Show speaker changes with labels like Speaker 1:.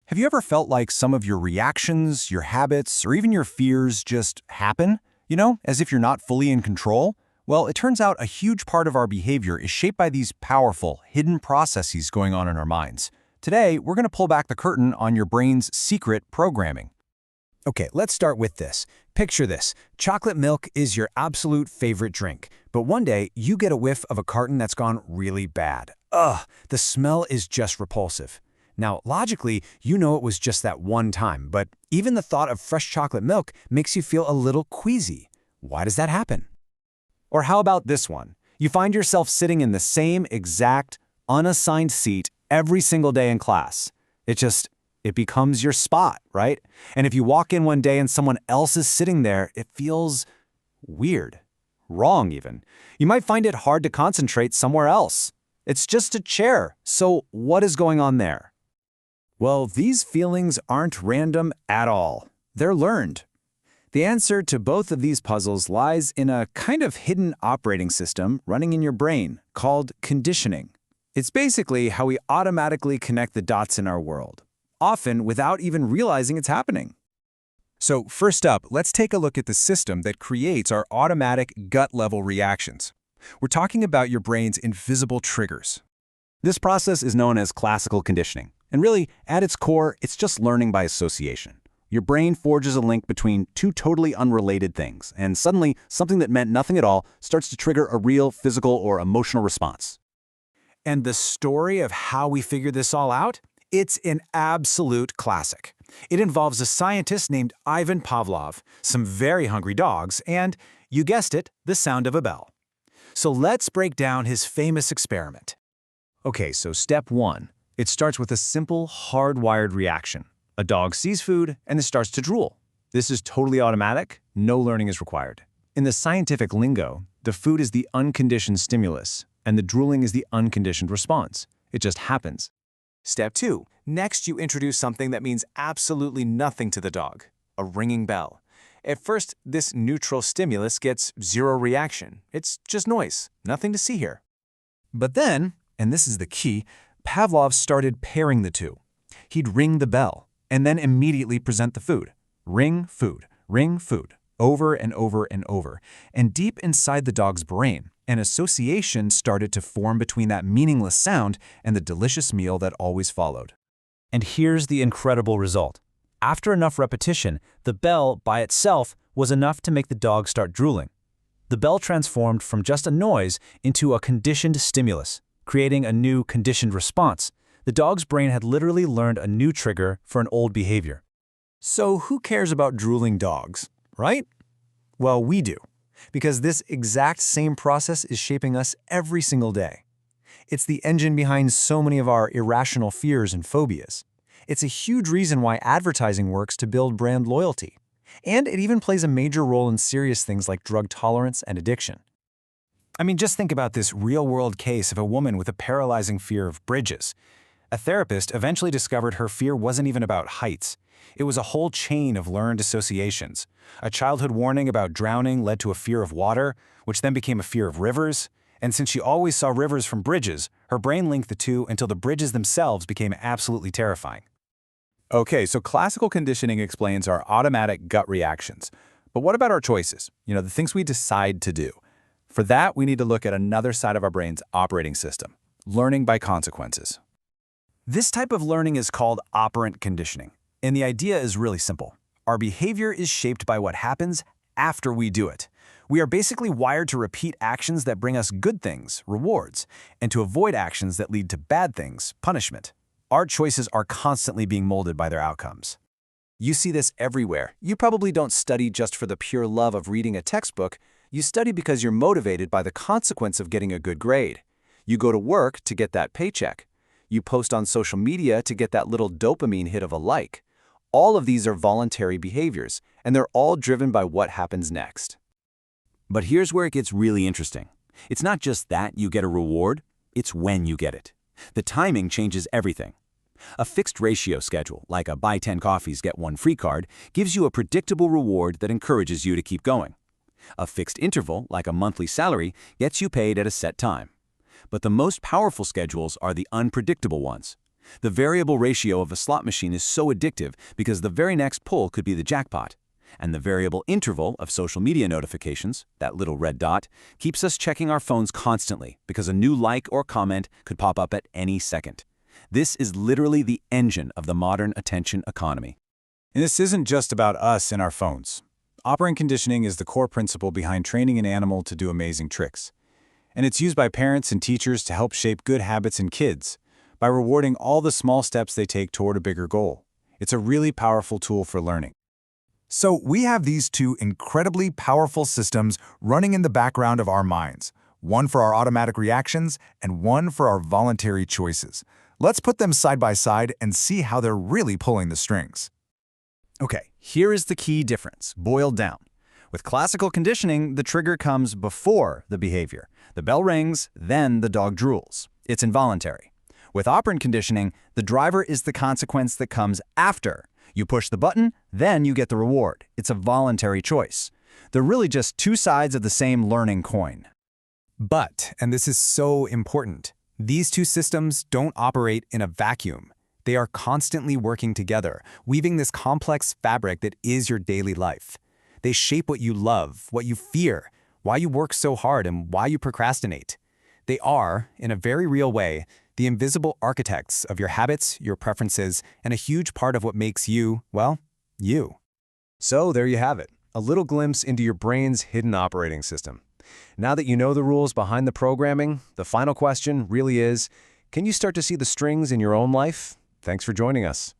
Speaker 1: Have you ever felt like some of your reactions, your habits, or even your fears just happen? As if you're not fully in control? Well, it turns out a huge part of our behavior is shaped by these powerful, hidden processes going on in our minds. Today, we're going to pull back the curtain on your brain's secret programming. Okay, let's start with this. Picture this. Chocolate milk is your absolute favorite drink, but one day you get a whiff of a carton that's gone really bad. Ugh, the smell is just repulsive. Now, logically, you know it was just that one time, but even the thought of fresh chocolate milk makes you feel a little queasy. Why does that happen? Or how about this one? You find yourself sitting in the same exact, unassigned seat every single day in class. It becomes your spot, right? And if you walk in one day and someone else is sitting there, it feels weird, wrong even. You might find it hard to concentrate somewhere else. It's just a chair, so what is going on there? Well, these feelings aren't random at all. They're learned. The answer to both of these puzzles lies in a kind of hidden operating system running in your brain called conditioning. It's basically how we automatically connect the dots in our world, often without even realizing it's happening. So first up, let's take a look at the system that creates our automatic gut-level reactions. We're talking about your brain's invisible triggers. This process is known as classical conditioning. And really, at its core, it's just learning by association. Your brain forges a link between two totally unrelated things, and suddenly, something that meant nothing at all starts to trigger a real physical or emotional response. And the story of how we figured this all out? It's an absolute classic. It involves a scientist named Ivan Pavlov, some very hungry dogs, and, you guessed it, the sound of a bell. So let's break down his famous experiment. Okay, so step one. It starts with a simple, hardwired reaction. A dog sees food and it starts to drool. This is totally automatic, no learning is required. In the scientific lingo, the food is the unconditioned stimulus, and the drooling is the unconditioned response. It just happens. Step two. Next, you introduce something that means absolutely nothing to the dog, a ringing bell. At first, this neutral stimulus gets zero reaction. It's just noise, nothing to see here. But then, and this is the key, Pavlov started pairing the two. He'd ring the bell, and then immediately present the food. Ring food, over and over and over. And deep inside the dog's brain, an association started to form between that meaningless sound and the delicious meal that always followed. And here's the incredible result. After enough repetition, the bell by itself was enough to make the dog start drooling. The bell transformed from just a noise into a conditioned stimulus, creating a new conditioned response. The dog's brain had literally learned a new trigger for an old behavior. So who cares about drooling dogs, right? Well, we do, because this exact same process is shaping us every single day. It's the engine behind so many of our irrational fears and phobias. It's a huge reason why advertising works to build brand loyalty. And it even plays a major role in serious things like drug tolerance and addiction. I mean, just think about this real-world case of a woman with a paralyzing fear of bridges. A therapist eventually discovered her fear wasn't even about heights. It was a whole chain of learned associations. A childhood warning about drowning led to a fear of water, which then became a fear of rivers. And since she always saw rivers from bridges, her brain linked the two until the bridges themselves became absolutely terrifying. Okay, so classical conditioning explains our automatic gut reactions. But what about our choices? The things we decide to do. For that, we need to look at another side of our brain's operating system, learning by consequences. This type of learning is called operant conditioning, and the idea is really simple. Our behavior is shaped by what happens after we do it. We are basically wired to repeat actions that bring us good things, rewards, and to avoid actions that lead to bad things, punishment. Our choices are constantly being molded by their outcomes. You see this everywhere. You probably don't study just for the pure love of reading a textbook. You study because you're motivated by the consequence of getting a good grade. You go to work to get that paycheck. You post on social media to get that little dopamine hit of a like. All of these are voluntary behaviors, and they're all driven by what happens next. But here's where it gets really interesting. It's not just that you get a reward, it's when you get it. The timing changes everything. A fixed ratio schedule, like a buy 10 coffees, get one free card, gives you a predictable reward that encourages you to keep going. A fixed interval, like a monthly salary, gets you paid at a set time. But the most powerful schedules are the unpredictable ones. The variable ratio of a slot machine is so addictive because the very next pull could be the jackpot. And the variable interval of social media notifications, that little red dot, keeps us checking our phones constantly because a new like or comment could pop up at any second. This is literally the engine of the modern attention economy.
Speaker 2: And this isn't just about us and our phones. Operant conditioning is the core principle behind training an animal to do amazing tricks. And it's used by parents and teachers to help shape good habits in kids by rewarding all the small steps they take toward a bigger goal. It's a really powerful tool for learning.
Speaker 3: So we have these two incredibly powerful systems running in the background of our minds, one for our automatic reactions and one for our voluntary choices. Let's put them side by side and see how they're really pulling the strings.
Speaker 1: Okay, here is the key difference, boiled down. With classical conditioning, the trigger comes before the behavior. The bell rings, then the dog drools. It's involuntary. With operant conditioning, the driver is the consequence that comes after. You push the button, then you get the reward. It's a voluntary choice. They're really just two sides of the same learning coin.
Speaker 4: But, and this is so important, these two systems don't operate in a vacuum. They are constantly working together, weaving this complex fabric that is your daily life. They shape what you love, what you fear, why you work so hard, and why you procrastinate. They are, in a very real way, the invisible architects of your habits, your preferences, and a huge part of what makes you, well, you.
Speaker 5: So there you have it, a little glimpse into your brain's hidden operating system. Now that you know the rules behind the programming, the final question really is, can you start to see the strings in your own life? Thanks for joining us.